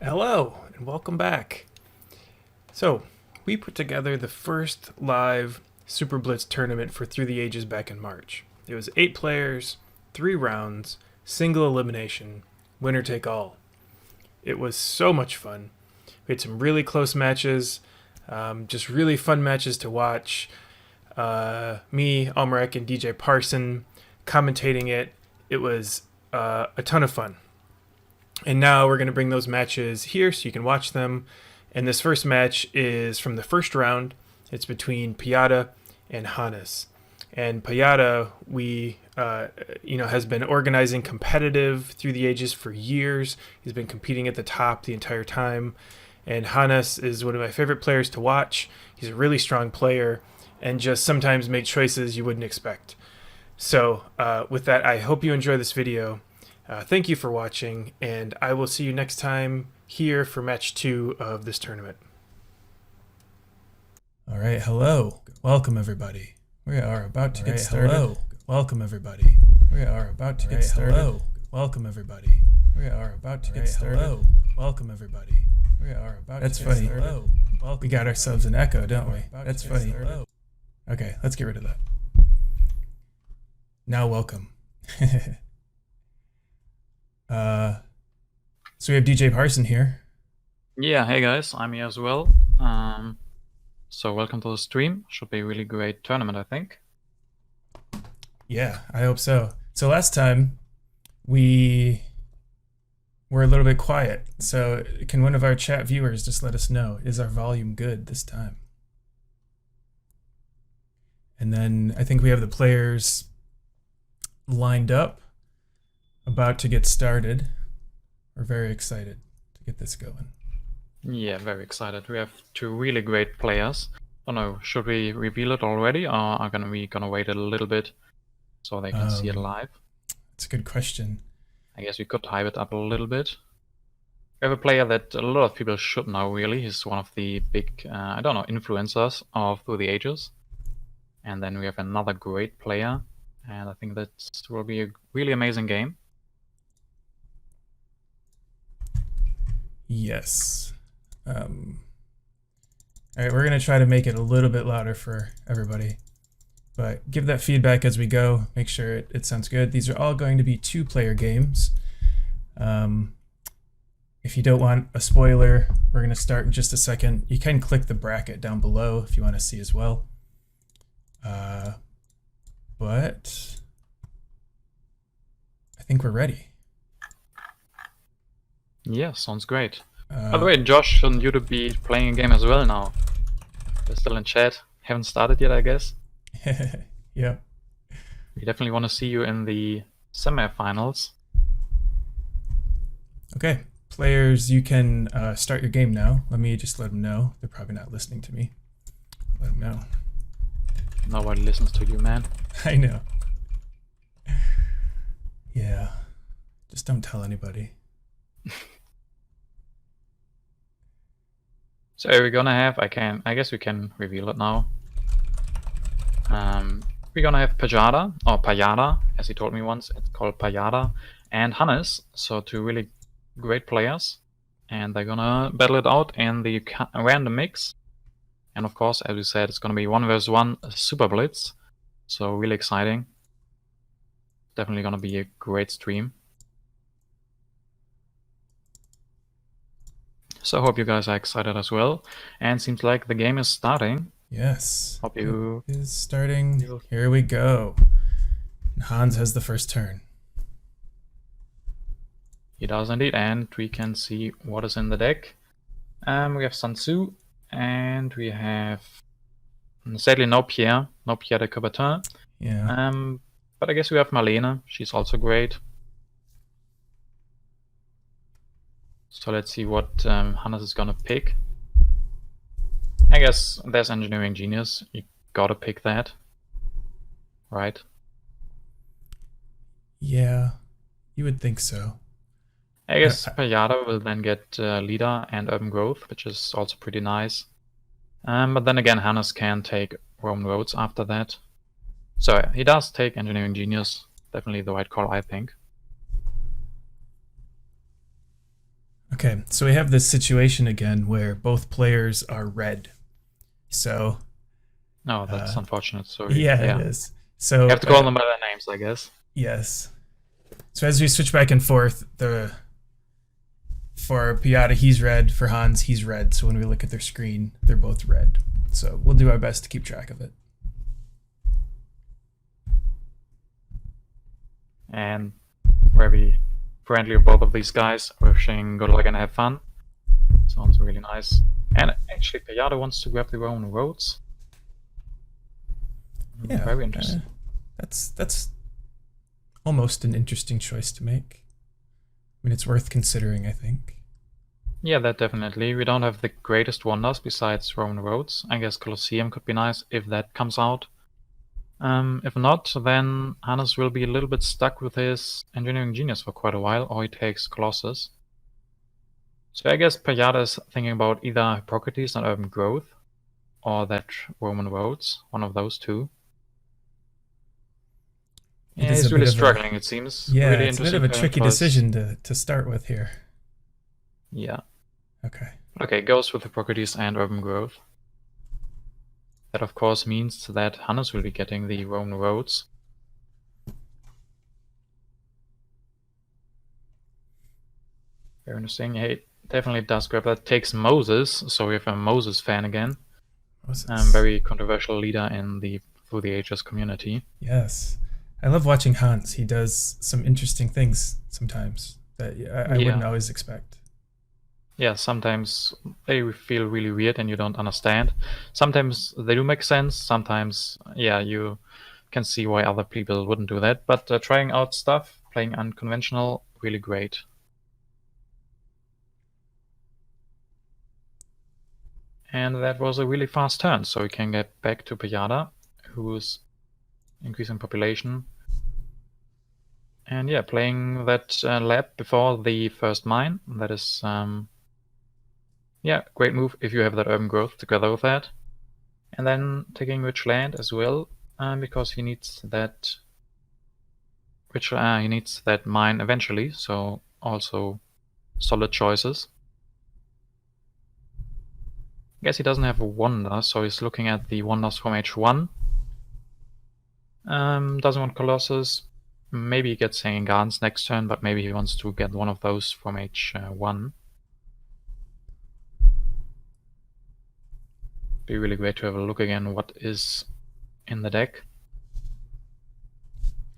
Hello and welcome back. So, we put together the first live Super Blitz tournament for Through the Ages back in March. It was 8 players, 3 rounds, single elimination, winner take all. It was so much fun. We had some really close matches, just really fun matches to watch. Me, Allmrak, and DJParson commentating it. It was a ton of fun. And now we're going to bring those matches here so you can watch them. And this first match is from the first round. It's between Pajada and Hannes. And Pajada, has been organizing competitive Through the Ages for years. He's been competing at the top the entire time. And Hannes is one of my favorite players to watch. He's a really strong player and just sometimes make choices you wouldn't expect. So with that, I hope you enjoy this video. Thank you for watching, and I will see you next time here for match 2 of this tournament. All right, hello. Welcome, everybody. We are about to get started. Hello. Welcome, everybody. We are about to get started. Hello. Welcome, everybody. We are about to get started. Hello. Welcome, everybody. We are about to get started. That's funny. Hello. We got ourselves an echo, don't we? That's funny. Okay, let's get rid of that. Now, welcome. So we have DJParson here. Yeah, hey guys, I'm here as well. So welcome to the stream. Should be a really great tournament, I think. Yeah, I hope so. So last time we were a little bit quiet. So can one of our chat viewers just let us know, is our volume good this time? And then I think we have the players lined up, about to get started. We're very excited to get this going. Yeah, very excited. We have 2 really great players. I don't know, should we reveal it already, or are we gonna wait a little bit so they can see it live? That's a good question. I guess we could hype it up a little bit. We have a player that a lot of people should know, really. He's one of the big, influencers of Through the Ages. And then we have another great player, and I think that will be a really amazing game. Yes. All right, we're going to try to make it a little bit louder for everybody. But give that feedback as we go. Make sure it sounds good. These are all going to be 2-player games. If you don't want a spoiler, we're going to start in just a second. You can click the bracket down below if you want to see as well. But I think we're ready. Yeah, sounds great. By the way, Josh, shouldn't you be playing a game as well now? You're still in chat. Haven't started yet, I guess. Yeah. We definitely want to see you in the semifinals. Okay, players, you can start your game now. Let me just let them know. They're probably not listening to me. Let them know. Nobody listens to you, man. I know. Yeah. Just don't tell anybody. So we're gonna have, I guess we can reveal it now. We're gonna have Pajada, or Pajada, as he told me once. It's called Pajada, and Hannes, so 2 really great players. And they're gonna battle it out in the random mix. And of course, as we said, it's gonna be 1 vs 1 Super Blitz. So really exciting. Definitely gonna be a great stream. So I hope you guys are excited as well. And seems like the game is starting. Yes. Hope you... It is starting. Here we go. Hans has the first turn. He does indeed, and we can see what is in the deck. We have Sun Tzu, and we have sadly no Pierre de Coubertin. Yeah. But I guess we have Marlene. She's also great. So let's see what Hannes is gonna pick. I guess there's Engineering Genius. You gotta pick that, right? Yeah, you would think so. I guess Pajada will then get Leader and Urban Growth, which is also pretty nice. But then again, Hannes can take Roman Roads after that. So he does take Engineering Genius. Definitely the right call, I think. Okay, so we have this situation again where both players are red. So Oh, that's unfortunate. Sorry. yeah, it Yeah. is. You So have to call them by their names, I guess. yes. So as we switch back and forth, for Pajada he's red, for Hans he's red. So when we look at their screen, they're both red. So we'll do our best to keep track of it. And very friendly of both of these guys, wishing good luck and have fun. Sounds really nice. And actually, Pajada wants to grab their own roads. Yeah, very interesting. That's almost an interesting choice to make. I mean, it's worth considering, I think. Yeah, that definitely. We don't have the greatest wonders besides Roman roads. I guess Colosseum could be nice if that comes out. If not, then Hannes will be a little bit stuck with his engineering genius for quite a while, or he takes Colossus. So I guess Pajada is thinking about either Hippocrates and Urban Growth, or that Roman roads, one of those two. Yeah, he's really struggling, it seems. Yeah, really it's a bit of a tricky decision to start with here. Yeah. Okay. Okay, goes with Hippocrates and Urban Growth. That of course means that Hannes will be getting the Roman roads. Very interesting. He definitely does grab that. Takes Moses, so we have a Moses fan again. Very controversial leader in the Through the Ages community. Yes. I love watching Hans. He does some interesting things sometimes that I wouldn't always expect. Yeah, sometimes they feel really weird and you don't understand. Sometimes they do make sense. Sometimes, yeah, you can see why other people wouldn't do that. But trying out stuff, playing unconventional, really great. And that was a really fast turn, so we can get back to Pajada, who's increasing population. And yeah, playing that lab before the first mine. That is, yeah, great move if you have that urban growth together with that. And then taking rich land as well, because he needs that he needs that mine eventually, so also solid choices. I guess he doesn't have a wonder, so he's looking at the wonders from H1. Doesn't want Colossus. Maybe he gets Hanging Gardens next turn, but maybe he wants to get one of those from H1. Be really great to have a look again what is in the deck.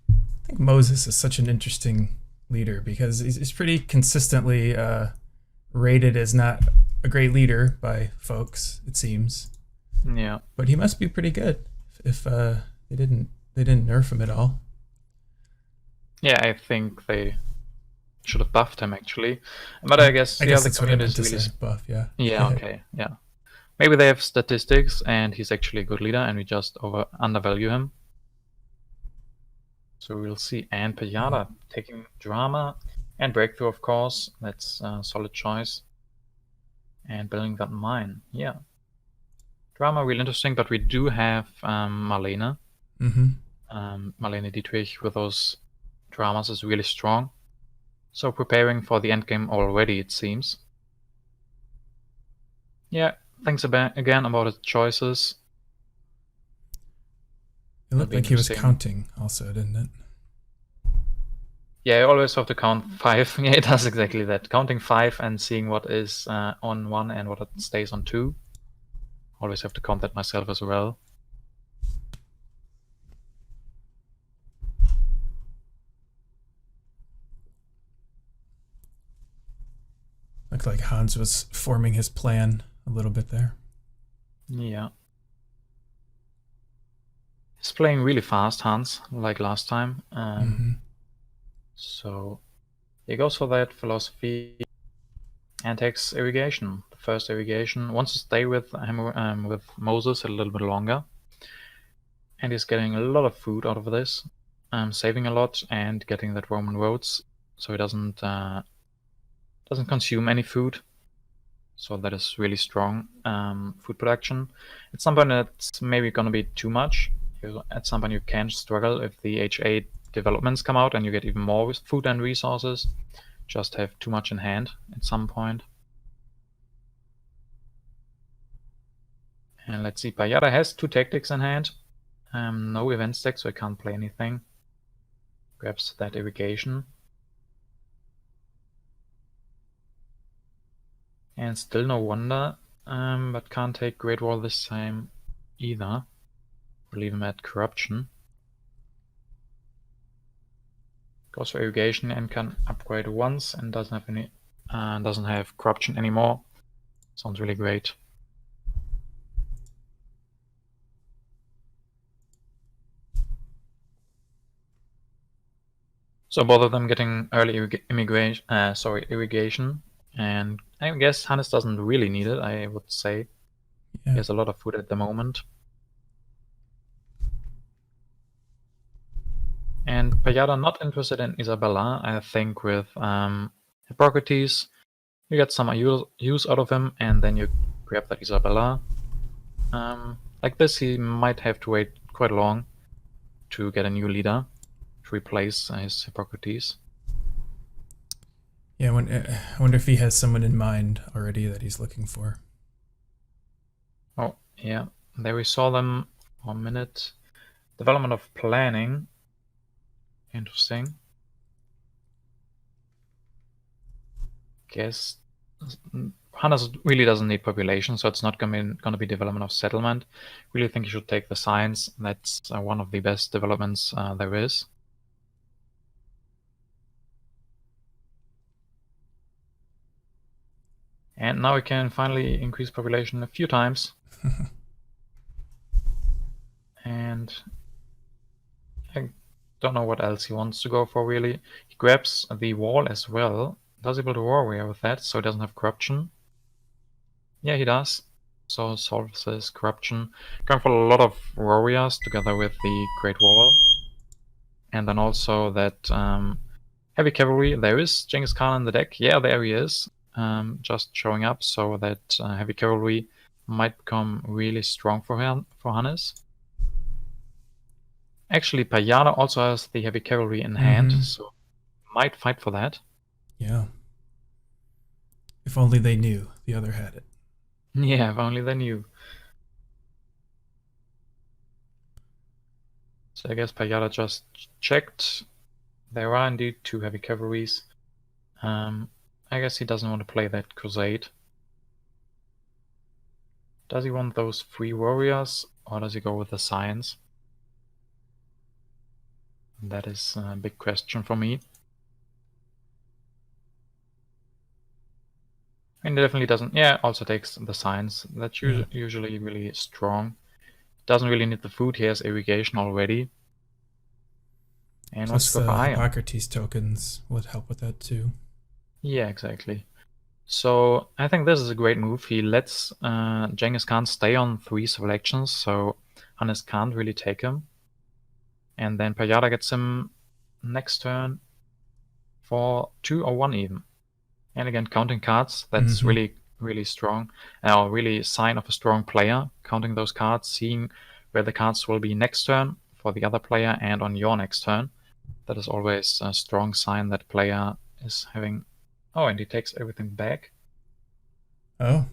I think Moses is such an interesting leader because he's pretty consistently rated as not a great leader by folks, it seems. Yeah. But he must be pretty good if they didn't nerf him at all. Yeah, I think they should have buffed him actually. But I guess the community is really buff, yeah. Yeah, okay, yeah. Maybe they have statistics and he's actually a good leader and we just undervalue him. So we'll see. And Pajada taking Drama and Breakthrough, of course. That's a solid choice. And building that mine, yeah. Drama, really interesting, but we do have Marlene. Marlene Dietrich with those dramas is really strong. So preparing for the endgame already, it seems. Yeah, thanks again about his choices. It looked like he was counting also, didn't it? Yeah, you always have to count 5. Yeah, it does exactly that. Counting 5 and seeing what is on 1 and what stays on 2. Always have to count that myself as well. Looked like Hans was forming his plan a little bit there. Yeah. He's playing really fast, Hans, like last time. So he goes for that philosophy and takes irrigation. The first irrigation wants to stay with him, with Moses a little bit longer. And he's getting a lot of food out of this, saving a lot and getting that Roman roads, so he doesn't consume any food. So that is really strong food production. At some point it's maybe gonna be too much. At some point you can struggle if the H8 developments come out and you get even more food and resources. just have too much in hand at some point. And let's see, pajada has 2 tactics in hand. No event stack, so I can't play anything. Grabs that irrigation. And still no wonder, but can't take Great Wall this time either. We'll leave him at corruption. Goes for irrigation and can upgrade once and doesn't have corruption anymore. Sounds really great. So both of them getting early irrigation, and I guess Hannes doesn't really need it, I would say. Yeah. He has a lot of food at the moment. And pajada not interested in Isabella. I think with Hippocrates, you get some use out of him, and then you grab that Isabella. Like this, he might have to wait quite long to get a new leader to replace his Hippocrates. Yeah, I wonder if he has someone in mind already that he's looking for. Oh, yeah. There we saw them. 1 minute. Development of planning. Interesting. Guess Hannes really doesn't need population, so it's not gonna be development of settlement. Really think you should take the science. That's one of the best developments there is. And now we can finally increase population a few times. And I don't know what else he wants to go for, really. He grabs the wall as well. Does he build a warrior with that, so he doesn't have corruption? Yeah, he does. So solves his corruption. Going for a lot of warriors together with the Great Wall. And then also that heavy cavalry. There is Genghis Khan in the deck. Yeah, there he is. Just showing up, so that heavy cavalry might become really strong for Hannes. Actually, pajada also has the heavy cavalry in hand, so might fight for that. Yeah. If only they knew the other had it. Yeah, if only they knew. So I guess pajada just checked. There are indeed 2 heavy cavalries. I guess he doesn't want to play that crusade. Does he want those 3 warriors, or does he go with the science? That is a big question for me. And it definitely doesn't. Yeah, also takes the science. That's usually really strong. Doesn't really need the food. He has irrigation already. And Plus wants to go for iron. Hippocrates tokens would help with that too. Yeah, exactly. So I think this is a great move. He lets Genghis Khan stay on 3 selections, so Hannes can't really take him. And then pajada gets him next turn for 2 or 1 even. And again, counting cards, that's really, really strong. Really sign of a strong player. Counting those cards, seeing where the cards will be next turn for the other player and on your next turn. That is always a strong sign that player is having... Oh, and he takes everything back. Oh.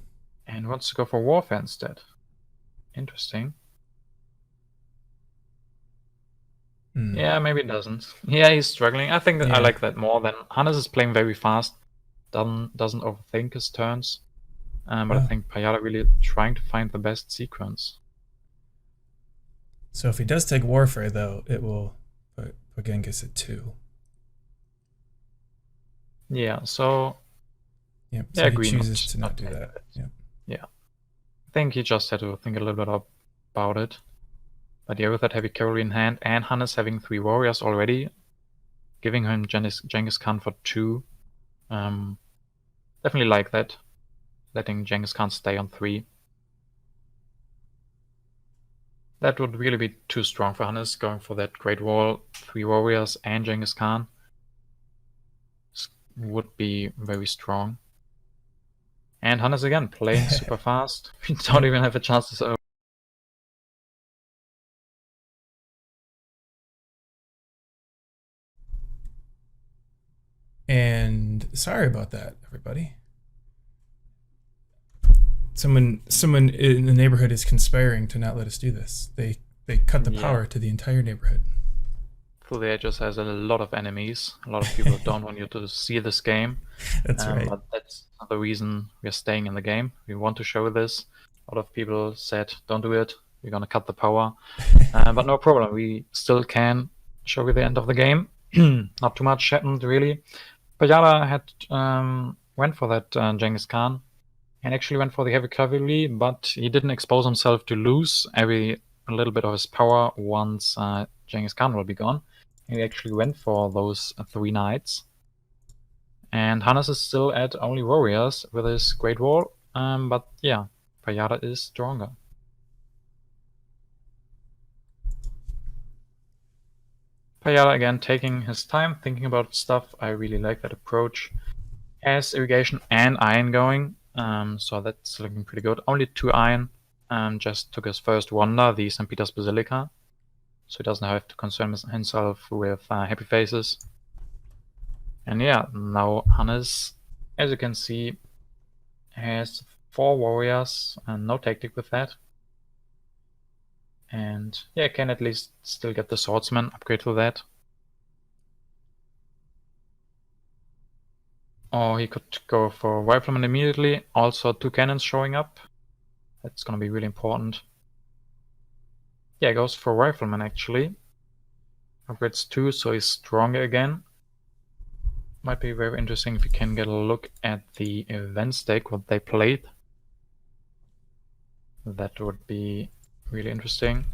And wants to go for warfare instead. Interesting. Yeah, maybe it doesn't. Yeah, he's struggling. I think that I like that more than... Hannes is playing very fast. Doesn't overthink his turns. But I think pajada really trying to find the best sequence. So if he does take warfare, though, it will put Genghis at 2. Yeah, so... Yep, so he chooses to not do that. Yeah. I think he just had to think a little bit about it. But yeah, with that heavy cavalry in hand, and Hannes having 3 warriors already, giving him Genghis Khan for 2. Definitely like that. Letting Genghis Khan stay on 3. That would really be too strong for Hannes, going for that Great Wall, 3 warriors and Genghis Khan. This would be very strong. And Hannes again, playing super fast. We don't even have a chance to serve. And Sorry about that, everybody. Someone in the neighborhood is conspiring to not let us do this. They cut the power to the entire neighborhood. Through the Ages has a lot of enemies. A lot of people don't want you to see this game. That's right. But that's the reason we're staying in the game. We want to show this. A lot of people said, don't do it. We're going to cut the power. But no problem. We still can show you the end of the game. Not too much happened, really. Pajada had went for that Genghis Khan and actually went for the heavy cavalry, but he didn't expose himself to lose a little bit of his power once Genghis Khan will be gone. And he actually went for those 3 knights. And Hannes is still at only warriors with his Great Wall, but yeah, pajada is stronger. Pajada again taking his time, thinking about stuff. I really like that approach. Has irrigation and iron going, so that's looking pretty good. Only 2 iron, just took his first wonder, the St. Peter's Basilica, so he doesn't have to concern himself with happy faces. And yeah, now Hannes, as you can see, has 4 warriors and no tactic with that. And yeah, can at least still get the swordsman upgrade for that. Or he could go for rifleman immediately. Also 2 cannons showing up. That's gonna be really important. Yeah, he goes for rifleman actually. Upgrades 2, so he's stronger again. Might be very interesting if you can get a look at the events deck, what they played. That would be really interesting.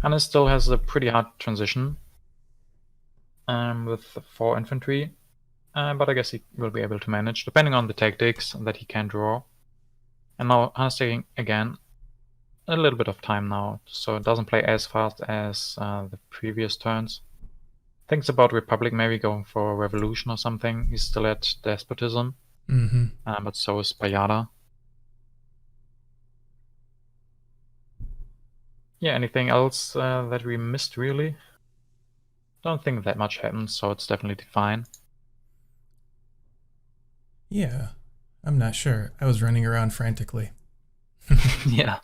Hannes still has a pretty hard transition with 4 infantry, but I guess he will be able to manage, depending on the tactics that he can draw. And now Hannes taking, again, a little bit of time now, so it doesn't play as fast as the previous turns. Thinks about Republic, maybe going for Revolution or something. He's still at Despotism, but so is Pajada. Yeah, anything else that we missed, really? Don't think that much happened, so it's definitely fine. Yeah, I'm not sure. I was running around frantically. Yeah.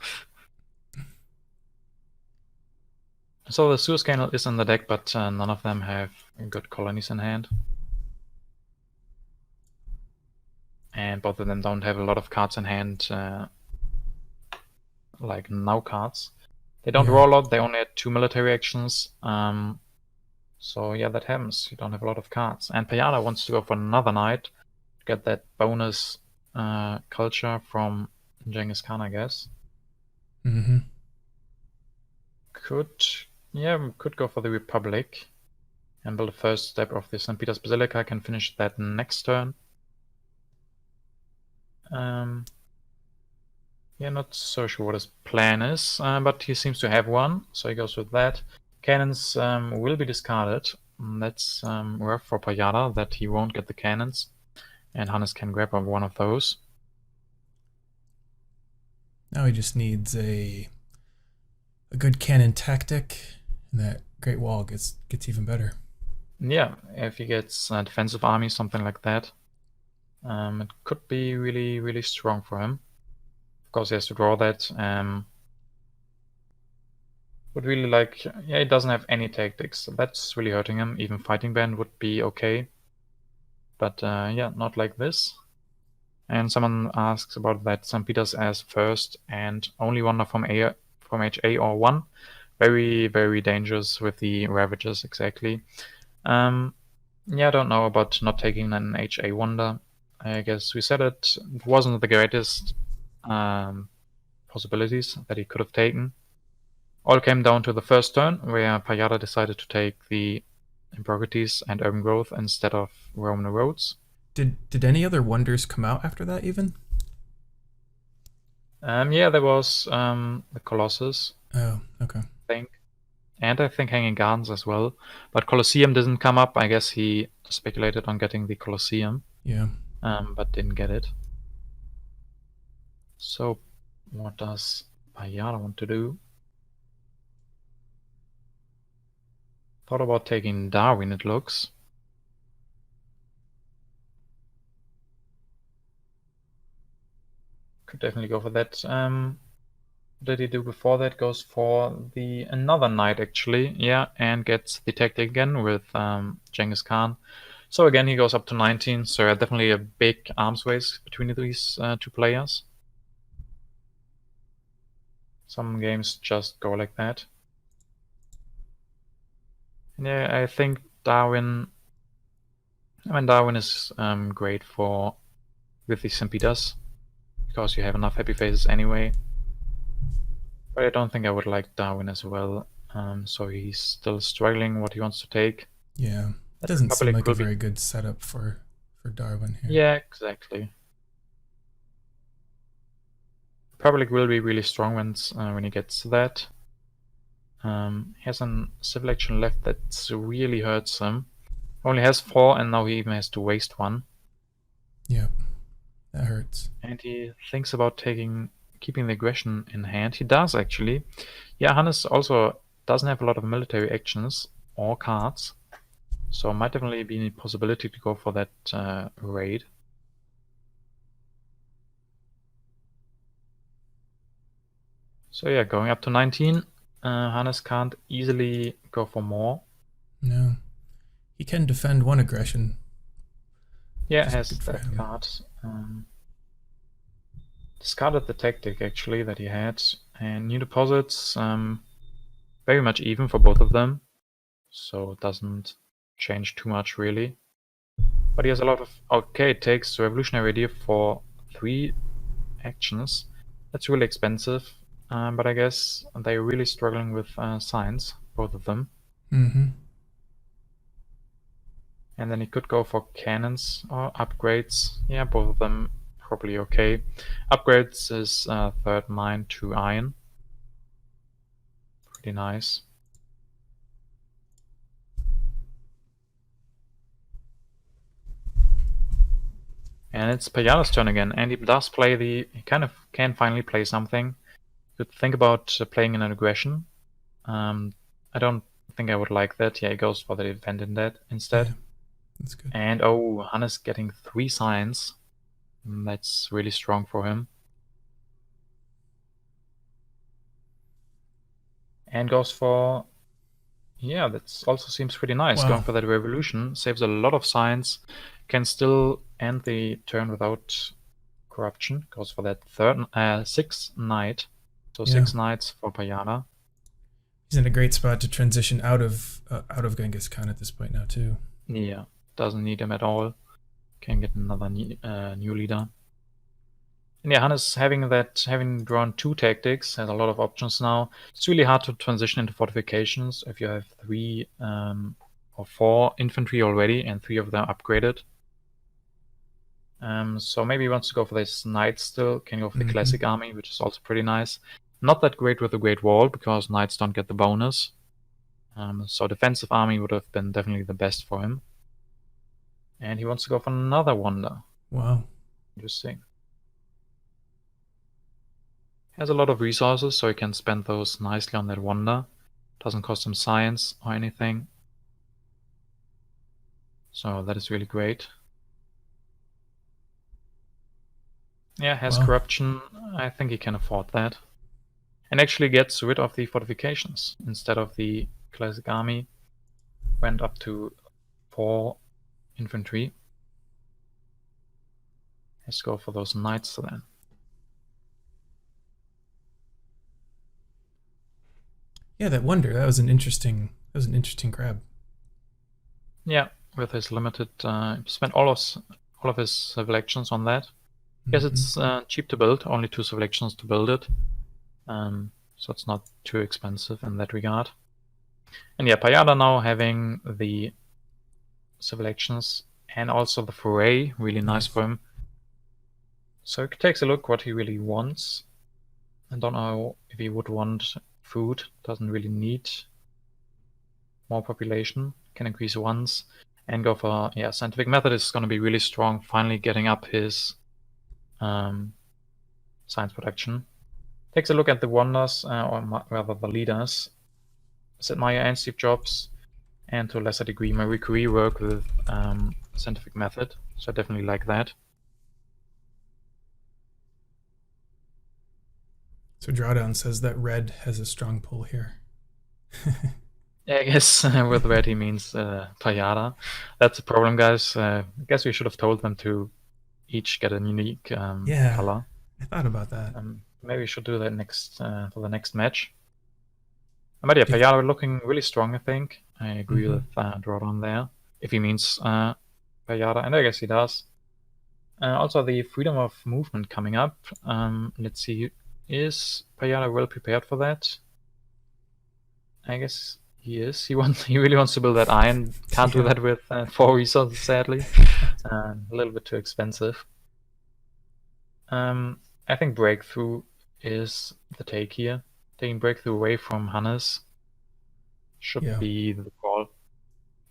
So the Suez Canal is in the deck, but none of them have good colonies in hand. And both of them don't have a lot of cards in hand, like now cards. They don't draw a lot, they only had 2 military actions. So yeah, that happens. You don't have a lot of cards. And Pajada wants to go for another knight to get that bonus culture from Genghis Khan, I guess. Could go for the Republic and build the first step of the St. Peter's Basilica. Can finish that next turn. Yeah, not so sure what his plan is, but he seems to have one, so he goes with that. Cannons will be discarded. That's rough for Pajada, that he won't get the cannons, and Hannes can grab one of those. Now he just needs a good cannon tactic, and that Great Wall gets even better. Yeah, if he gets a defensive army, something like that, it could be really, really strong for him. Of course, he has to draw that. Would really like... Yeah, he doesn't have any tactics, so that's really hurting him. Even Fighting Band would be okay. But yeah, not like this. And someone asks about that St. Peter's as first and only wonder from HA or 1. Very, very dangerous with the Ravages, exactly. Yeah, I don't know about not taking an HA wonder. I guess we said it wasn't the greatest possibilities that he could have taken. All came down to the first turn, where Pajada decided to take the Imperialities and Urban Growth instead of Roman roads. Did any other wonders come out after that, even? Yeah, there was the Colossus. Oh, okay. I think. And I think Hanging Gardens as well. But Colosseum didn't come up. I guess he speculated on getting the Colosseum. Yeah. But didn't get it. So, what does Pajada want to do? Thought about taking Darwin, it looks. Could definitely go for that. What did he do before that? Goes for the another knight actually, yeah, and gets the tactic again with Genghis Khan. So again, he goes up to 19. So definitely a big arms race between these two players. Some games just go like that. Yeah, I think Darwin. I mean, Darwin is great for with the Simpitas because you have enough happy faces anyway. But I don't think I would like Darwin as well. So he's still struggling what he wants to take. Yeah, That doesn't seem Republic like a will be. very good setup for Darwin here. Yeah, exactly. Republic will be really strong when he gets that. He has a civil action left that really hurts him. Only has 4, and now he even has to waste 1. Yeah, that hurts. And he thinks about keeping the aggression in hand. He does actually. Yeah, Hannes also doesn't have a lot of military actions or cards, so might definitely be a possibility to go for that raid. So yeah, going up to 19, Hannes can't easily go for more. No, he can defend one aggression. Yeah, it Which is has good for that him. card. Discarded the tactic actually that he had, and new deposits, very much even for both of them, so it doesn't change too much really. But he has a lot of. Okay, it takes revolutionary idea for 3 actions. That's really expensive, but I guess they're really struggling with science, both of them. Mm-hmm. And then he could go for cannons or upgrades. Yeah, both of them probably okay. Upgrades is third mine to iron. Pretty nice. And it's Pajada's turn again, and he does play he kind of can finally play something. Could think about playing an aggression. I don't think I would like that. Yeah, he goes for the event in that instead. Yeah, that's good. And oh, Hannes getting 3 signs. That's really strong for him. And goes for. Yeah, that also seems pretty nice. Wow. Going for that revolution saves a lot of signs. Can still end the turn without corruption. Goes for that 6th knight. So Yeah. 6 knights for Payana. He's in a great spot to transition out of Genghis Khan at this point now too. Yeah, doesn't need him at all. Can get another new leader. And yeah, Hannes having drawn 2 tactics, has a lot of options now. It's really hard to transition into fortifications if you have 3 or 4 infantry already and 3 of them upgraded. So maybe he wants to go for this knight still. Can go for the classic army, which is also pretty nice. Not that great with the Great Wall because knights don't get the bonus. So defensive army would have been definitely the best for him. And he wants to go for another wonder. Wow. Interesting. Has a lot of resources, so he can spend those nicely on that wonder. Doesn't cost him science or anything. So that is really great. Yeah, has corruption. I think he can afford that. And actually gets rid of the fortifications. Instead of the classic army, went up to 4 infantry. Let's go for those knights then. Yeah, that wonder. That was an interesting grab. Yeah, with his limited, spent all of his selections on that. Yes, it's cheap to build. Only 2 selections to build it. So it's not too expensive in that regard. And yeah, Payada now having the civil actions and also the foray, really nice for him. So he takes a look what he really wants. I don't know if he would want food, doesn't really need more population, can increase once, and go for, yeah, scientific method is going to be really strong, finally getting up his science production. Takes a look at the wonders, or rather the leaders, Sid Meier and Steve Jobs. and to a lesser degree Marie Curie work with scientific method. So I definitely like that. So Drawdown says that red has a strong pull here. Yeah, I guess with red he means pajada. That's a problem, guys. I guess we should have told them to each get a unique Yeah, color. I thought about that. Maybe we should do that next for the next match. But yeah, pajada looking really strong, I think. I agree with Drawdown there. If he means pajada, and I guess he does. Also, the freedom of movement coming up. Let's see, is pajada well prepared for that? I guess he is. He really wants to build that iron. Can't do that with 4 resources, sadly. A little bit too expensive. I think breakthrough is the take here. Taking breakthrough away from Hannes should be the call.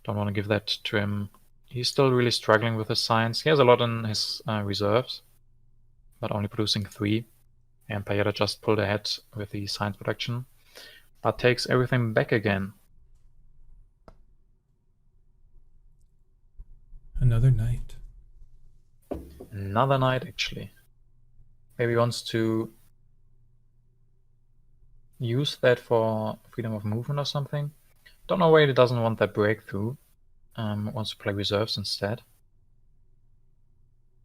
Don't want to give that to him. He's still really struggling with his science. He has a lot in his reserves, but only producing 3. And pajada just pulled ahead with the science production, but takes everything back again. Another knight. Another knight, actually. Maybe he wants to use that for freedom of movement or something. Don't know why he doesn't want that breakthrough. Wants to play reserves instead.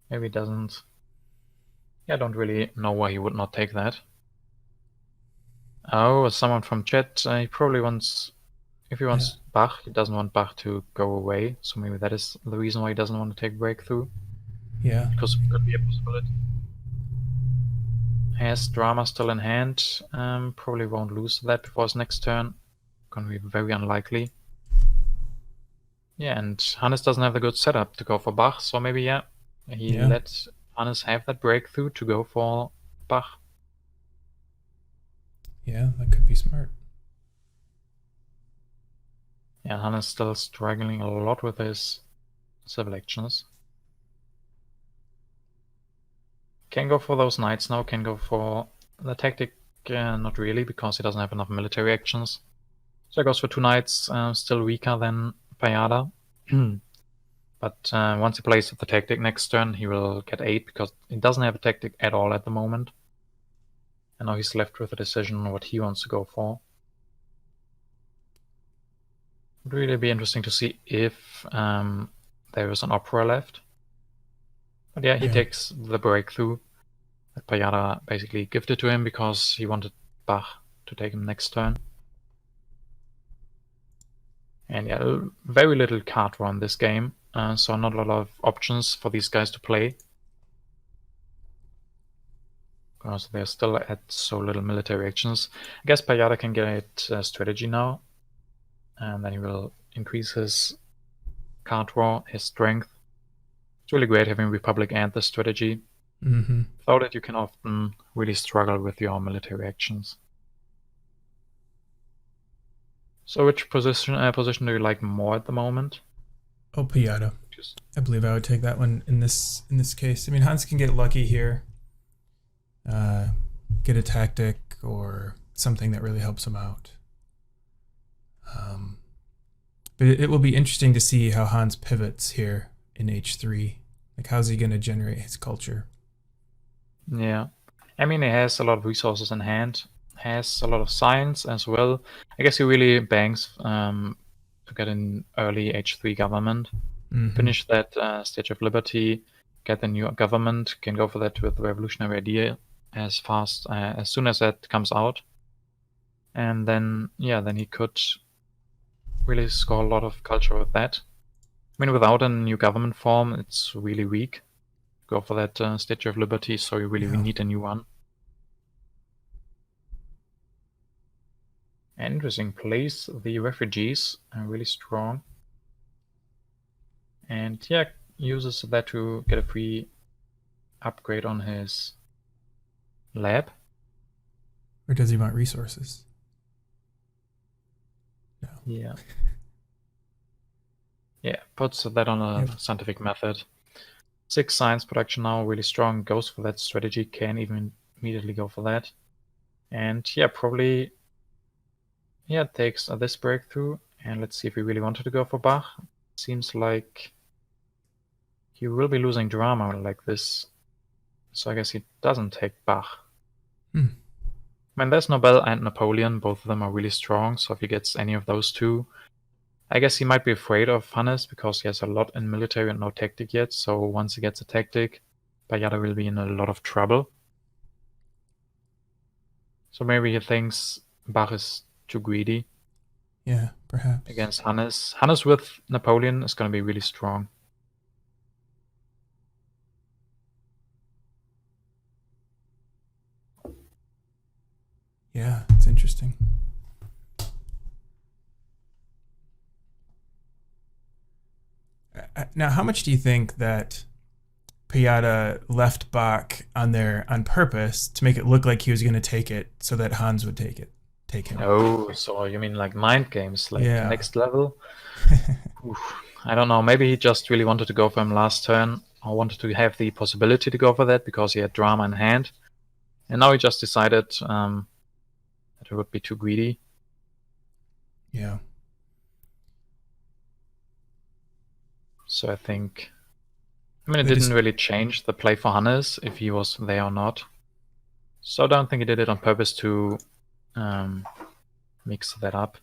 Maybe he doesn't. Yeah, I don't really know why he would not take that. Oh, someone from chat. He probably wants. If he wants Bach, he doesn't want Bach to go away. So maybe that is the reason why he doesn't want to take breakthrough. Yeah. Because it could be a possibility. Has drama still in hand. Probably won't lose that before his next turn. Gonna be very unlikely. Yeah, and Hannes doesn't have the good setup to go for Bach, so maybe he let Hannes have that breakthrough to go for Bach. Yeah, that could be smart. Yeah, Hannes still struggling a lot with his civil actions. Can go for those knights now, can go for the tactic, not really, because he doesn't have enough military actions. So he goes for 2 knights, still weaker than pajada. But once he plays with the tactic next turn, he will get 8, because he doesn't have a tactic at all at the moment. And now he's left with a decision on what he wants to go for. It would really be interesting to see if there is an opera left. But yeah, he takes the breakthrough that pajada basically gifted to him because he wanted Bach to take him next turn. And yeah, very little card draw in this game, so not a lot of options for these guys to play. Because they're still at so little military actions. I guess pajada can get strategy now, and then he will increase his card draw, his strength. It's really great having Republic and the strategy. Without it, you can often really struggle with your military actions. So which position do you like more at the moment? Oh, pajada. I believe I would take that one in this case. I mean, Hans can get lucky here. Get a tactic or something that really helps him out. But it will be interesting to see how Hans pivots here in H3. Like, how's he going to generate his culture? Yeah. I mean, he has a lot of resources in hand. Has a lot of science as well. I guess he really bangs to get an early H3 government. Finish that Statue of Liberty, get the new government, can go for that with the revolutionary idea as soon as that comes out. And then, then he could really score a lot of culture with that. I mean, without a new government form, it's really weak. Go for that Statue of Liberty, so you really need a new one. Interesting place. The refugees are really strong. And uses that to get a free upgrade on his lab. Or does he want resources? No. Yeah. Puts that on a scientific method. 6 science production now, really strong. Goes for that strategy, can even immediately go for that. And probably takes this breakthrough And let's see if he really wanted to go for Bach. Seems like he will be losing drama like this. So I guess he doesn't take Bach. Hmm. I mean, there's Nobel and Napoleon. Both of them are really strong. So if he gets any of those two, I guess he might be afraid of Hannes because he has a lot in military and no tactic yet. So once he gets a tactic, pajada will be in a lot of trouble. So maybe he thinks Bach is too greedy. Yeah, perhaps. Against Hannes. Hannes with Napoleon is going to be really strong. Yeah, it's interesting. Now, how much do you think that pajada left Bach on there on purpose to make it look like he was going to take it so that Hans would take him? Oh, so you mean like mind games, like Yeah. next level? Oof, I don't know. Maybe he just really wanted to go for him last turn, or wanted to have the possibility to go for that because he had drama in hand. And now he just decided that it would be too greedy. Yeah. So I think, I mean, it They didn't just- really change the play for Hannes if he was there or not. So I don't think he did it on purpose to mix that up.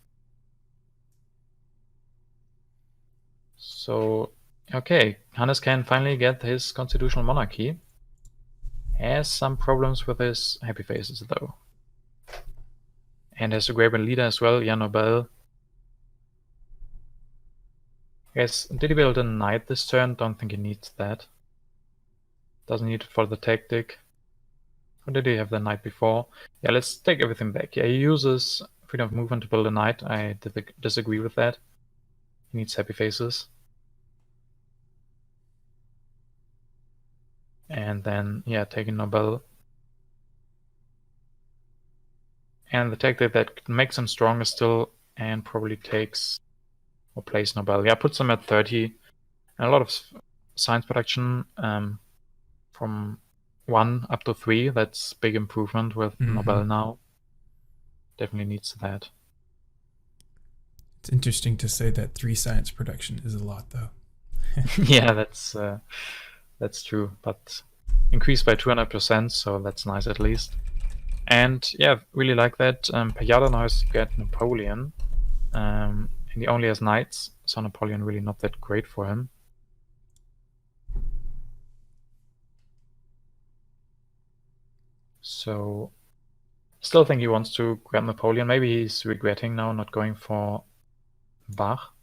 So, okay, Hannes can finally get his constitutional monarchy. Has some problems with his happy faces though. And has a great leader as well, Jan Nobel. Yes, did he build a knight this turn? Don't think he needs that. Doesn't need it for the tactic. Or did he have the knight before? Yeah, let's take everything back. Yeah, he uses freedom of movement to build a knight. I disagree with that. He needs happy faces. And then, yeah, taking Nobel. And the tactic that makes him stronger still, and probably takes or plays Nobel. Yeah, puts him at 30. And a lot of science production from 1 up to 3. That's big improvement with Nobel now. Definitely needs that. It's interesting to say that 3 science production is a lot, though. Yeah, that's true. But increased by 200%, so that's nice at least. And yeah, really like that. Pajada now has to get Napoleon. And he only has knights, so Napoleon really not that great for him. So, still think he wants to grab Napoleon. Maybe he's regretting now not going for Bach.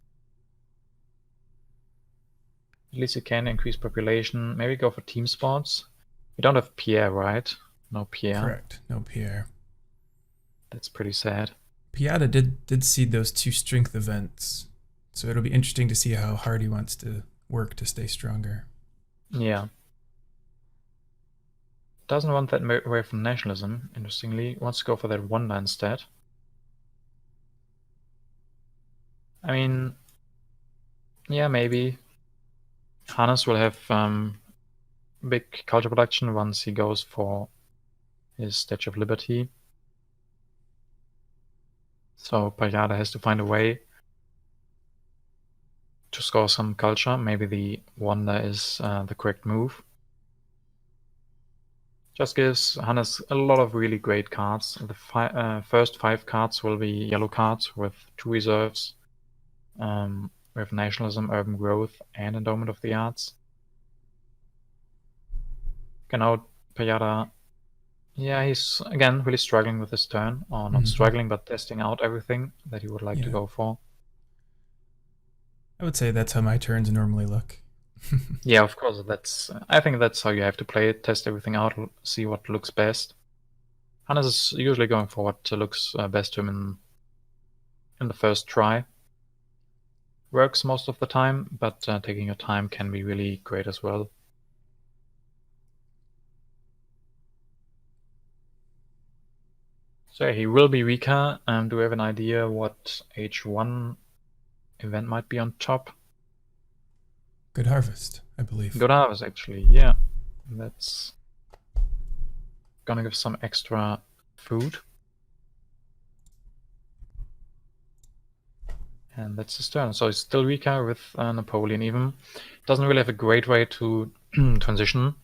At least he can increase population. Maybe go for team sports. We don't have Pierre, right? No Pierre. Correct. No Pierre. That's pretty sad. Pajada did seed those 2 strength events, so it'll be interesting to see how hard he wants to work to stay stronger. Yeah. Doesn't want that away from nationalism, interestingly. Wants to go for that wonder instead. I mean, yeah, maybe. Hannes will have big culture production once he goes for his Statue of Liberty. So Pajada has to find a way to score some culture. Maybe the wonder is the correct move. Just gives Hannes a lot of really great cards. The first 5 cards will be yellow cards with 2 reserves. We have Nationalism, Urban Growth, and Endowment of the Arts. Okay, now Pajada, yeah, he's again really struggling with his turn. Or not struggling, but testing out everything that he would like to go for. I would say that's how my turns normally look. Yeah, of course. I think that's how you have to play it. Test everything out, see what looks best. Hannes is usually going for what looks best to him in the first try. Works most of the time, but taking your time can be really great as well. So he will be weaker. Do we have an idea what H1 event might be on top? Good Harvest, I believe. Good Harvest, actually, yeah. That's gonna give some extra food. And that's his turn. So he's still weaker with Napoleon even. Doesn't really have a great way to transition.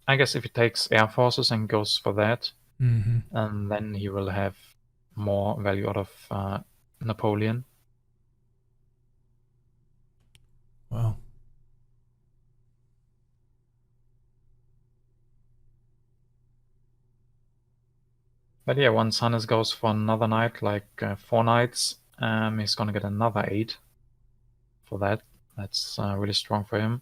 I guess if he takes Air Forces and goes for that, and then he will have more value out of Napoleon. Wow. But yeah, once Hannes goes for another knight, like 4 knights, he's gonna get another 8 for that. That's really strong for him.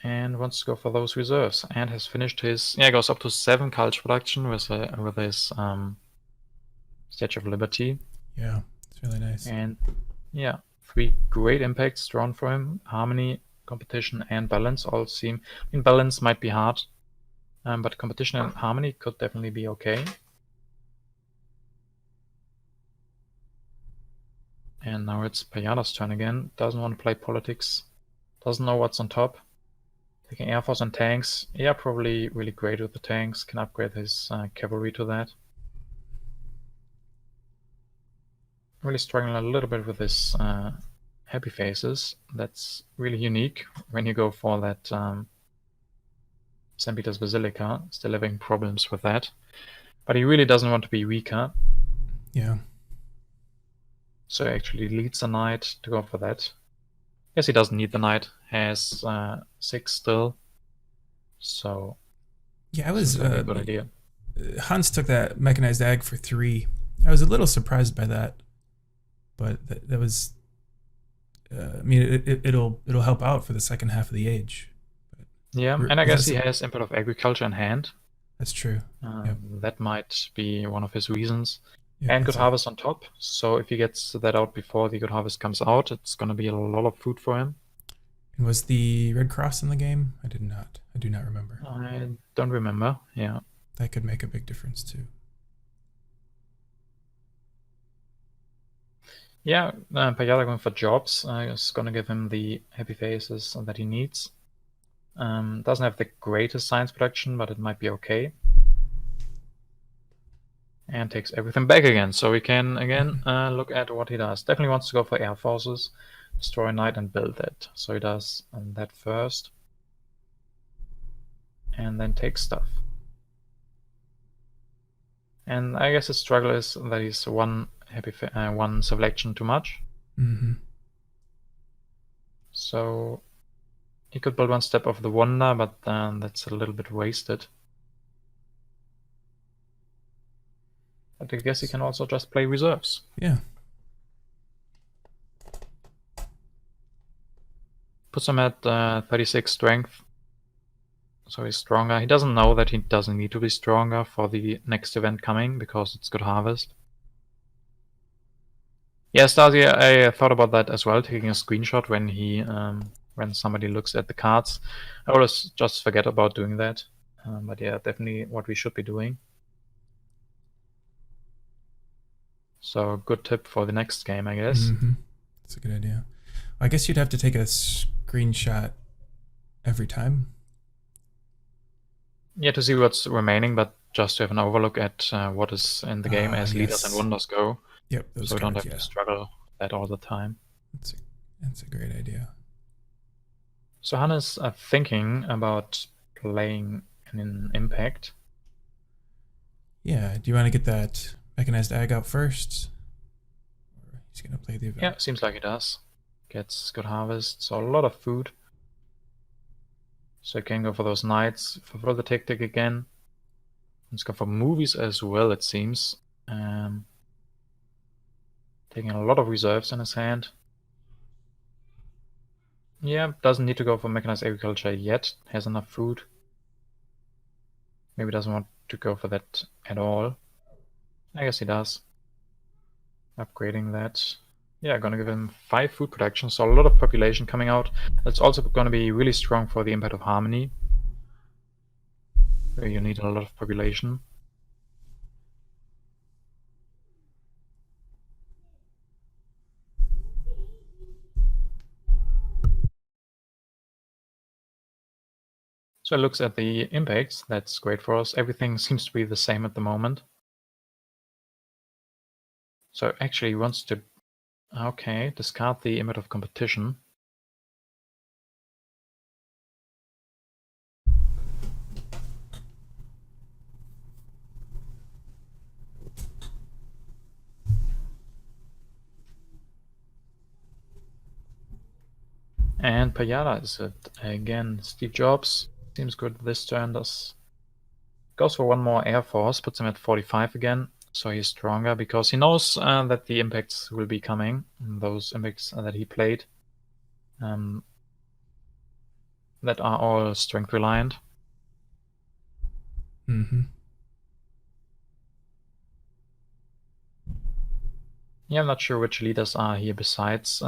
And wants to go for those reserves, and has finished his, goes up to 7 culture production with his Statue of Liberty. Yeah, it's really nice. And yeah, 3 great impacts drawn for him. Harmony, competition, and balance all seem... I mean, balance might be hard, but competition and harmony could definitely be okay. And now it's Pajada's turn again. Doesn't want to play politics. Doesn't know what's on top. Taking Air Force and tanks. Yeah, probably really great with the tanks. Can upgrade his cavalry to that. Really struggling a little bit with his happy faces. That's really unique when you go for that St. Peter's Basilica. Still having problems with that. But he really doesn't want to be weaker. Yeah. So he actually leads the knight to go for that. Guess he doesn't need the knight. Has 6 still. So yeah, I was a good idea. Hans took that mechanized ag for 3. I was a little surprised by that, but that was. I mean, it'll help out for the second half of the age. Yeah, and I guess he has input of agriculture in hand. That's true. Yep. That might be one of his reasons. Yep, and good harvest on top. So if he gets that out before the good harvest comes out, it's going to be a lot of food for him. And was the Red Cross in the game? I do not remember. I don't remember. Yeah. That could make a big difference too. Yeah, Pajada going for jobs. Is going to give him the happy faces that he needs. Doesn't have the greatest science production, but it might be okay. And takes everything back again. So we can again look at what he does. Definitely wants to go for Air Forces, destroy a knight and build that. So he does that first. And then takes stuff. And I guess his struggle is that he's one civil action too much. So he could build one step of the wonder, but that's a little bit wasted. But I guess he can also just play reserves. Yeah. Puts him at 36 strength. So he's stronger. He doesn't know that he doesn't need to be stronger for the next event coming, because it's good harvest. Yeah, Stasi, I thought about that as well, taking a screenshot when he when somebody looks at the cards. I always just forget about doing that. But yeah, definitely what we should be doing. So good tip for the next game, I guess. That's a good idea. I guess you'd have to take a screenshot every time. Yeah, to see what's remaining, but just to have an overlook at what is in the game as leaders and wonders go. Yep. So we don't have to struggle with that all the time. That's a great idea. So Hannes thinking about playing an impact. Yeah. Do you want to get that mechanized ag out first? Or he's going to play the event? Yeah, seems like he does. Gets good harvest, so a lot of food. So he can go for those knights, fulfill the tactic again. Let's go for movies as well, it seems. Taking a lot of reserves in his hand. Yeah, doesn't need to go for mechanized agriculture yet. Has enough food. Maybe doesn't want to go for that at all. I guess he does. Upgrading that. Yeah, gonna give him 5 food production, so a lot of population coming out. That's also gonna be really strong for the impact of harmony, where you need a lot of population. So it looks at the impacts. That's great for us. Everything seems to be the same at the moment. So actually he wants to, okay, discard the Image of Competition. And pajada is it again. Steve Jobs seems good this turn. Goes for one more Air Force, puts him at 45 again. So he's stronger because he knows that the impacts will be coming. Those impacts that he played, that are all strength reliant. Mm-hmm. Yeah, I'm not sure which leaders are here besides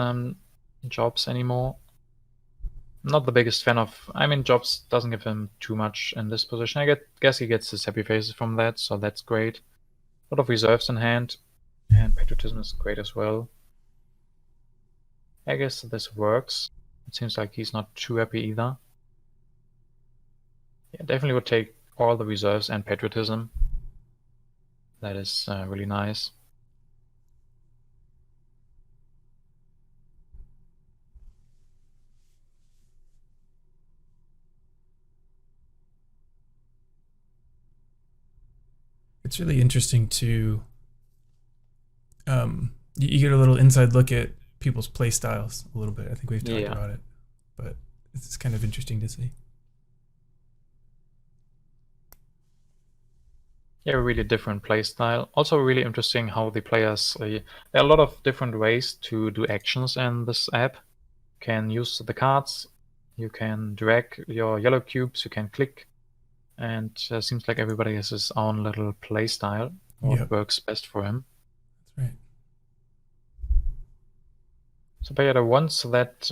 Jobs anymore. Not the biggest fan of. I mean, Jobs doesn't give him too much in this position. I guess he gets his happy faces from that, so that's great. A lot of reserves in hand, and patriotism is great as well. I guess this works. It seems like he's not too happy either. Yeah, definitely would take all the reserves and patriotism. That is really nice. It's really interesting to you get a little inside look at people's play styles a little bit. I think we've talked Yeah. about it, but it's kind of interesting to see. Yeah, really different play style. Also really interesting how the players, there are a lot of different ways to do actions in this app. You can use the cards, you can drag your yellow cubes, you can click, and seems like everybody has his own little play style, what Yep. works best for him. That's right. So Bayada wants that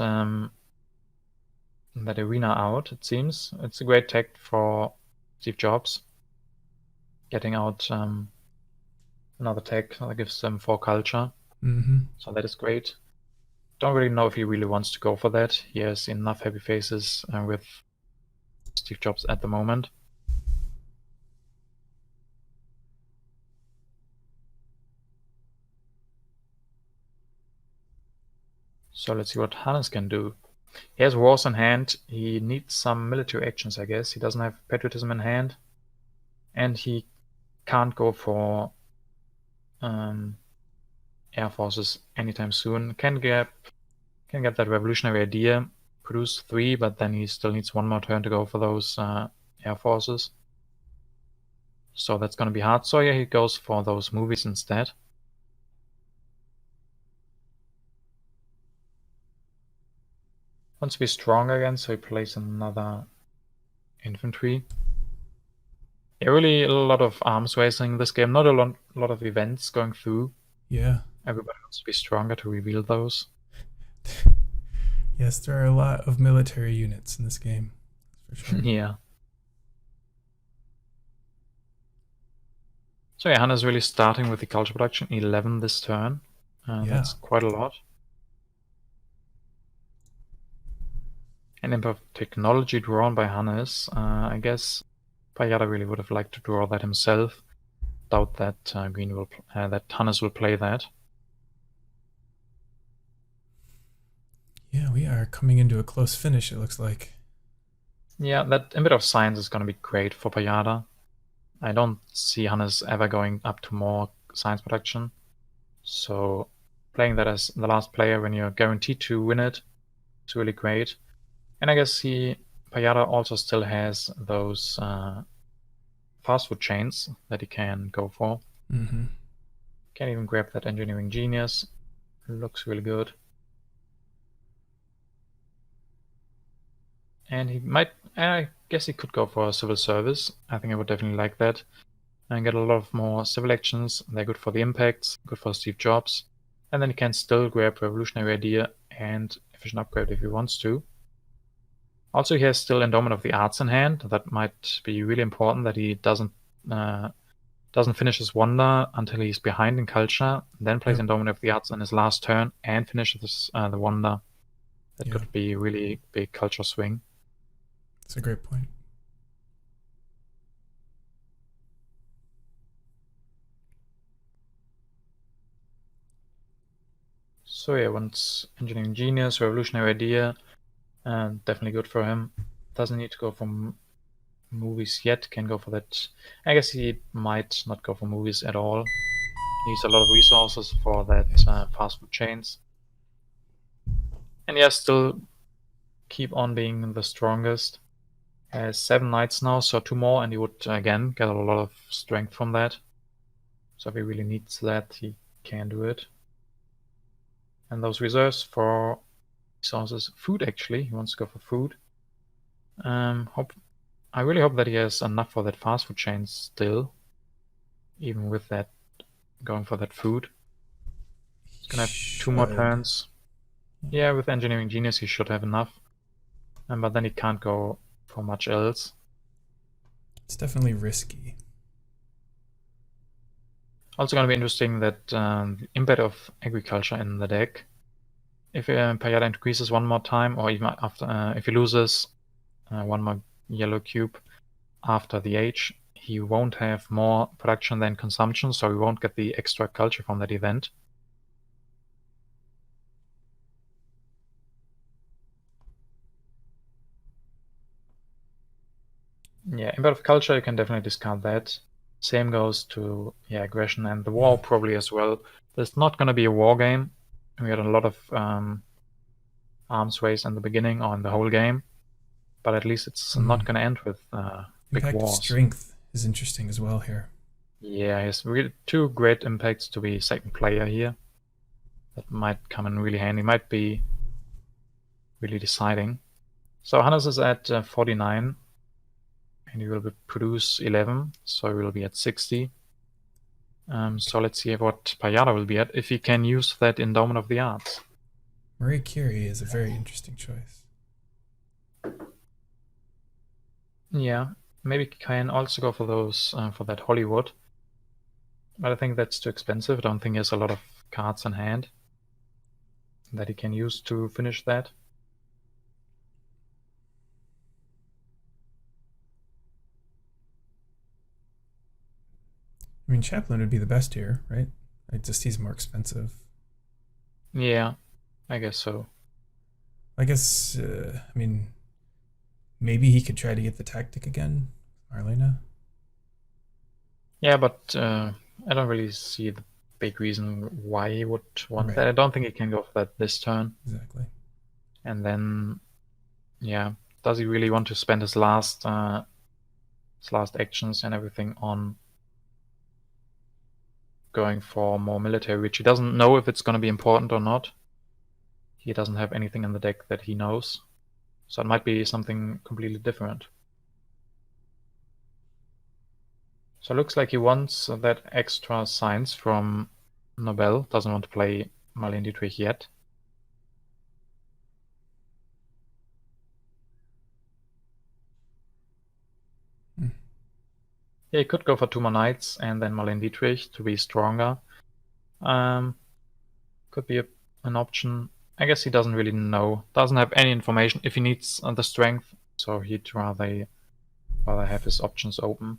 that arena out, it seems. It's a great tech for Steve Jobs. Getting out another tech that gives them 4 culture. Mm-hmm. So that is great. Don't really know if he really wants to go for that. He has enough happy faces with Steve Jobs at the moment. So let's see what Hannes can do. He has wars in hand. He needs some military actions, I guess. He doesn't have patriotism in hand. And he can't go for air forces anytime soon. Can get that revolutionary idea, produce 3, but then he still needs one more turn to go for those air forces. So that's going to be hard. So yeah, he goes for those movies instead. Wants to be strong again, so he plays another infantry. Yeah, really a lot of arms racing in this game. Not a lot of events going through. Yeah. Everybody wants to be stronger to reveal those. Yes, there are a lot of military units in this game, for sure. Yeah. So yeah, Hannah's really starting with the culture production 11 this turn. Yeah. That's quite a lot. And in technology drawn by Hannes, I guess Pajada really would have liked to draw that himself. Doubt that that Hannes will play that. Yeah, we are coming into a close finish, it looks like. Yeah, that a bit of science is going to be great for Pajada. I don't see Hannes ever going up to more science production. So playing that as the last player when you're guaranteed to win it is really great. And I guess Pajada also still has those fast food chains that he can go for. Mm-hmm. Can even grab that engineering genius. Looks really good. And I guess he could go for a civil service. I think I would definitely like that. And get a lot of more civil actions. They're good for the impacts, good for Steve Jobs. And then he can still grab revolutionary idea and efficient upgrade if he wants to. Also, he has still endowment of the arts in hand. That might be really important that he doesn't finish his wonder until he's behind in culture, then plays Yep. endowment of the arts on his last turn and finishes the wonder. That Yeah. could be a really big culture swing. That's a great point. So yeah, once engineering genius, revolutionary idea, and definitely good for him. Doesn't need to go for movies yet. Can go for that. I guess he might not go for movies at all. Needs a lot of resources for that fast food chains. And yeah, still keep on being the strongest. Has 7 knights now, so 2 more, and he would again get a lot of strength from that. So if he really needs that, he can do it. And those reserves for resources, food actually, he wants to go for food. I really hope that he has enough for that fast food chain still, even with that going for that food. He's gonna have 2 more turns. Yeah, with engineering genius he should have enough, but then he can't go for much else. It's definitely risky. Also gonna be interesting that impact of agriculture in the deck. If pajada increases 1 more time, or even after, if he loses 1 more yellow cube after the age, he won't have more production than consumption, so he won't get the extra culture from that event. Yeah, impact of culture, you can definitely discard that. Same goes to aggression and the war probably as well. There's not going to be a war game. We had a lot of arms race in the beginning or in the whole game, but at least it's not going to end with big Impact wars. of strength is interesting as well here. Yeah, he has really 2 great impacts to be second player here. That might come in really handy. Might be really deciding. So Hannes is at 49. And he will produce 11, so he will be at 60. So let's see what pajada will be at, if he can use that endowment of the arts. Marie Curie is a very interesting choice. Yeah, maybe can also go for those for that Hollywood, but I think that's too expensive. I don't think he has a lot of cards in hand that he can use to finish that. I mean, Chaplin would be the best here, right? He's more expensive. Yeah, I guess so. I guess, I mean, maybe he could try to get the tactic again, Marlena. Yeah, but I don't really see the big reason why he would want that. I don't think he can go for that this turn. Exactly. And then, yeah, does he really want to spend his last actions and everything on going for more military, which he doesn't know if it's going to be important or not. He doesn't have anything in the deck that he knows, so it might be something completely different. So it looks like he wants that extra science from Nobel, doesn't want to play Marlene Dietrich yet. Yeah, he could go for 2 more knights and then Marlene Dietrich to be stronger. Could be an option. I guess he doesn't really know, doesn't have any information if he needs the strength, so he'd rather have his options open.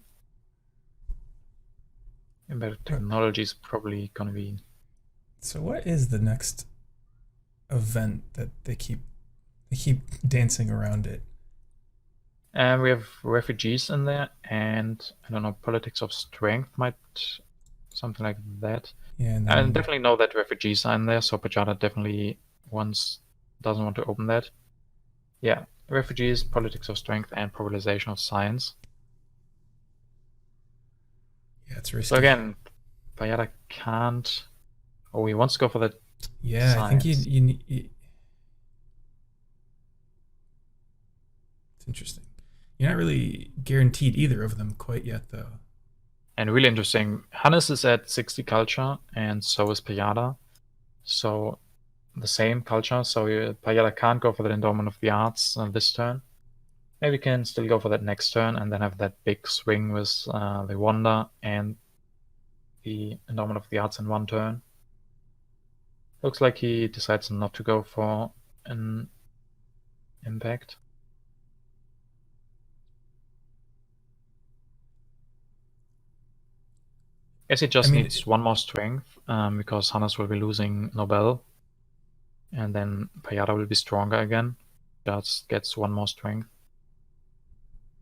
Embedded technology is probably gonna be. So what is the next event that they keep dancing around it? And we have refugees in there, and I don't know, politics of strength might something like that. Yeah, and I definitely know that refugees are in there, so pajada definitely doesn't want to open that. Yeah, refugees, politics of strength, and probabilization of science. Yeah, it's risky. So again, pajada can't. Oh, he wants to go for that. Yeah, science. I think you it's interesting. You're not really guaranteed either of them quite yet, though. And really interesting, Hannes is at 60 culture, and so is pajada. So the same culture, so pajada can't go for the endowment of the arts this turn. Maybe can still go for that next turn and then have that big swing with the wonder and the endowment of the arts in 1 turn. Looks like he decides not to go for an impact. Guess he just needs 1 more strength because Hannes will be losing Nobel. And then pajada will be stronger again. Just gets one more strength.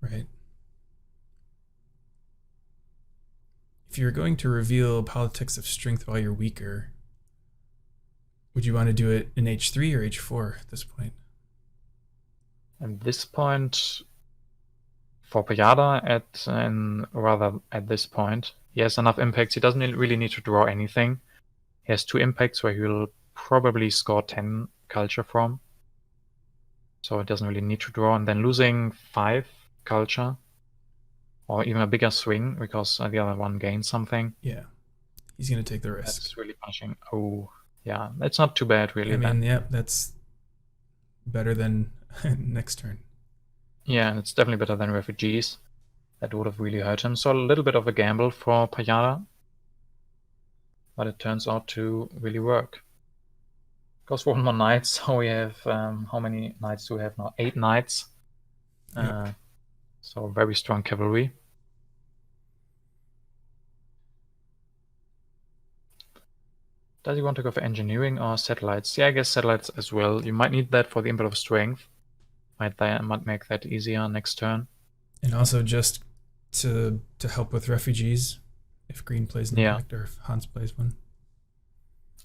Right. If you're going to reveal politics of strength while you're weaker, would you want to do it in H3 or H4 at this point? At this point, for pajada, at this point, he has enough impacts. He doesn't really need to draw anything. He has 2 impacts where he will probably score 10 culture from. So it doesn't really need to draw. And then losing 5 culture, or even a bigger swing, because the other one gains something. Yeah. He's going to take the risk. That's really punishing. Oh, yeah. It's not too bad, really. I mean, yeah, that's better than next turn. Yeah, it's definitely better than refugees. That would have really hurt him. So a little bit of a gamble for pajada. But it turns out to really work. Goes for 1 more knight, so we have, how many knights do we have now? 8 knights. Yep. So very strong cavalry. Does he want to go for engineering or satellites? Yeah, I guess satellites as well. You might need that for the input of strength. Might make that easier next turn. And also just to help with refugees, if green plays an impact or if Hans plays one.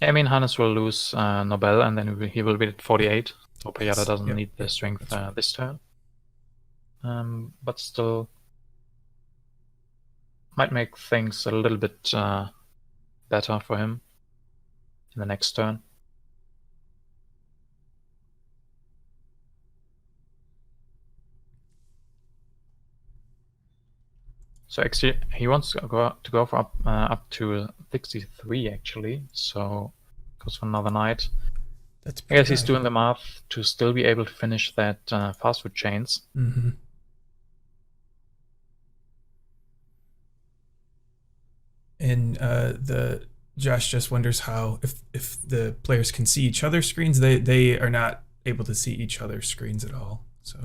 Yeah, I mean, Hannes will lose Nobel, and then he will be at 48. So pajada doesn't need the strength this turn. But still might make things a little bit better for him in the next turn. So actually, he wants to go for up to 63 actually. So goes for another knight. That's I guess he's doing the math to still be able to finish that fast food chains. Mm-hmm. And the Josh just wonders how if the players can see each other's screens, they are not able to see each other's screens at all. So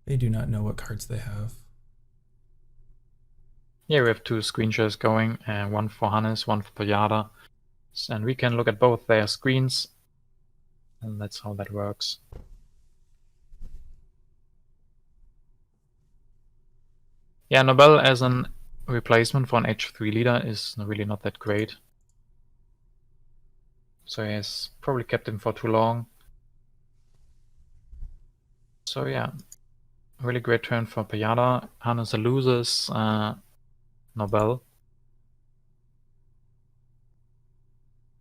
they do not know what cards they have. Yeah, we have 2 screen shares going, one for Hannes, one for pajada. And we can look at both their screens. And that's how that works. Yeah, Nobel as an replacement for an H3 leader is really not that great. So he has probably kept him for too long. So yeah, really great turn for pajada. Hannes loses Nobel.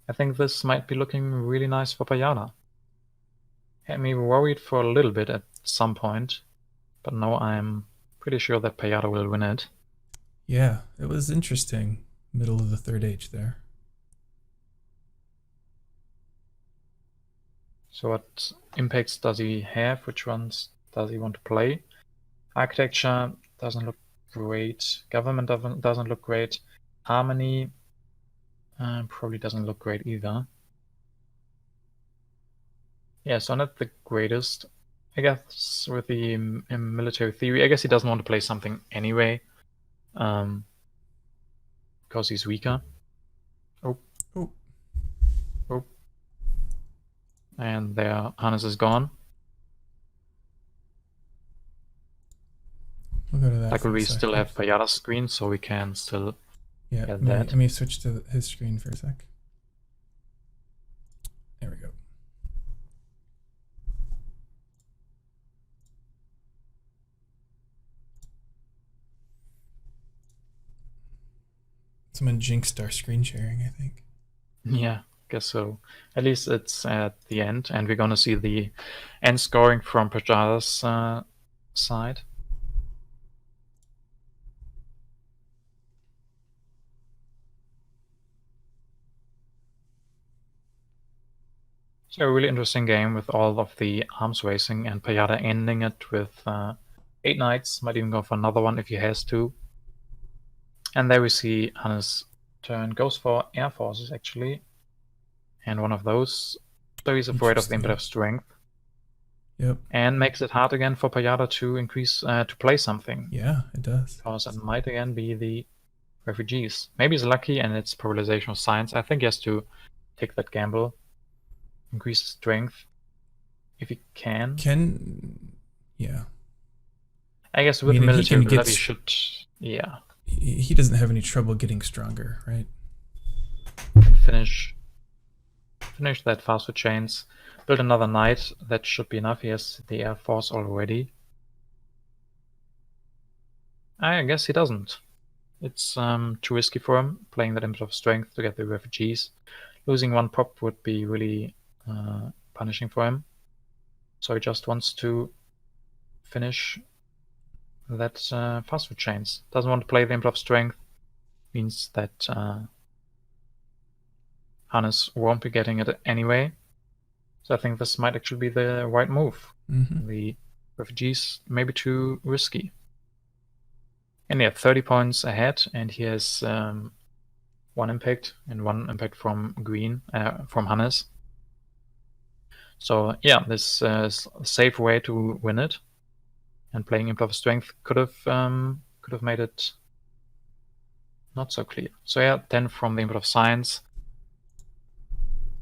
I think this might be looking really nice for pajada. Had me worried for a little bit at some point, but now I'm pretty sure that pajada will win it. Yeah, it was interesting. Middle of the third age there. So what impacts does he have? Which ones does he want to play? Architecture doesn't look great. Government doesn't look great. Harmony probably doesn't look great either. Yeah, so not the greatest. I guess with the military theory, I guess he doesn't want to play something anyway. Because he's weaker. Oh. And there, Hannes is gone. We'll go to that. Luckily, we still have pajada's screen, so we can still get that. Let me switch to his screen for a sec. There we go. Someone jinxed our screen sharing, I think. Yeah, guess so. At least it's at the end, and we're gonna see the end scoring from pajada's side. So a really interesting game with all of the arms racing, and pajada ending it with 8 knights. Might even go for another one if he has to. And there we see Hannes' turn goes for air forces actually, and one of those. So he's afraid of the input of strength. Yep. And makes it hard again for pajada to increase to play something. Yeah, it does. Because it might again be the refugees. Maybe he's lucky and it's polarization of science. I think he has to take that gamble. increase strength if he can. Yeah. I guess with I mean, he military can build get he should, yeah, he doesn't have any trouble getting stronger, right? finish that fast food chains. Build another knight. That should be enough. He has the air force already. I guess he doesn't. It's too risky for him, playing that Imp of Strength to get the refugees. Losing one prop would be really punishing for him. So he just wants to finish that fast food chains. Doesn't want to play the Imp of Strength. Means that Hannes won't be getting it anyway. So I think this might actually be the right move. The refugees may be too risky. And yeah, 30 points ahead, and he has one impact and one impact from green, from Hannes. So yeah, this is a safe way to win it. And playing Imp of Strength could have made it not so clear. So yeah, 10 from the Imp of Science.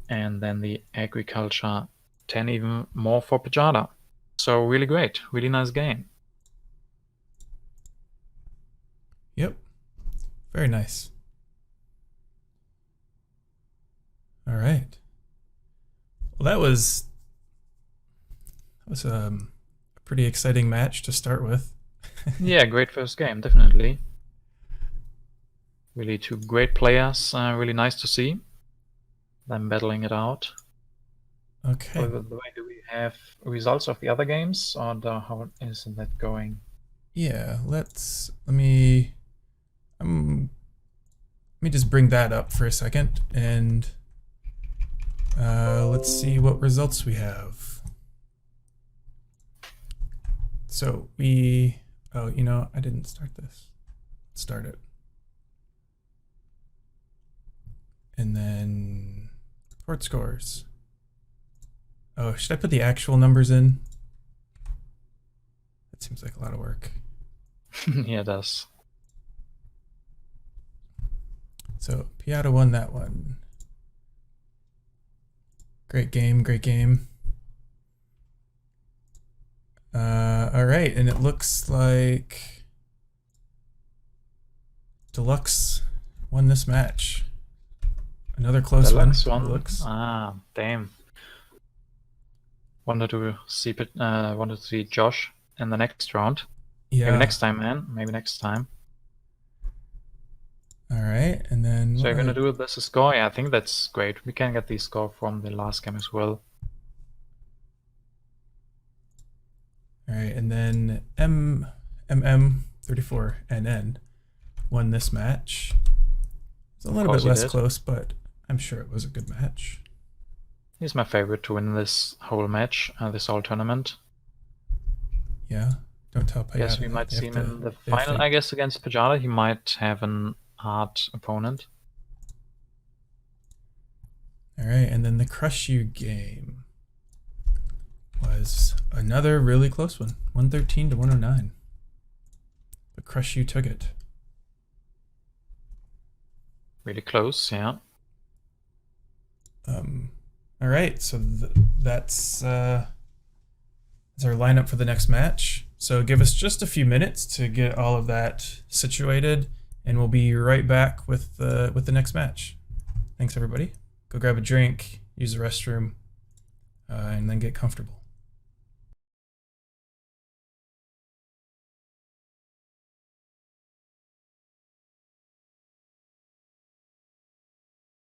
And then the Agriculture, 10 even more for pajada. So really great, really nice game. Yep. Very nice. All right. Well, that was a pretty exciting match to start with. Yeah, great first game, definitely. Really two great players, really nice to see them battling it out. Okay. By the way, do we have results of the other games, or how is that going? Yeah, let me just bring that up for a second, and let's see what results we have. So oh, you know, I didn't start this. Let's start it. And then report scores. Oh, should I put the actual numbers in? That seems like a lot of work. Yeah, it does. So pajada won that one. Great game, great game. All right, and it looks like Deluxe won this match. Another close Deluxe one. one. Deluxe. Ah, damn. Wanted to see Josh in the next round. Yeah. Maybe next time, man. Maybe next time. All right, and then So you're gonna do this score? Yeah, I think that's great. We can get the score from the last game as well. All right, and then MM34NN won this match. It's a little bit less close, but I'm sure it was a good match. He's my favorite to win this whole match, this whole tournament. Yeah, don't tell Pajada. Yes, we might see him in the final. I guess against Pajada, he might have an hard opponent. All right, and then the Crush You game was another really close one, 113 to 109. The Crush You took it. Really close, yeah. All right, so that's our lineup for the next match. So give us just a few minutes to get all of that situated, and we'll be right back with the next match. Thanks, everybody. Go grab a drink, use the restroom, and then get comfortable.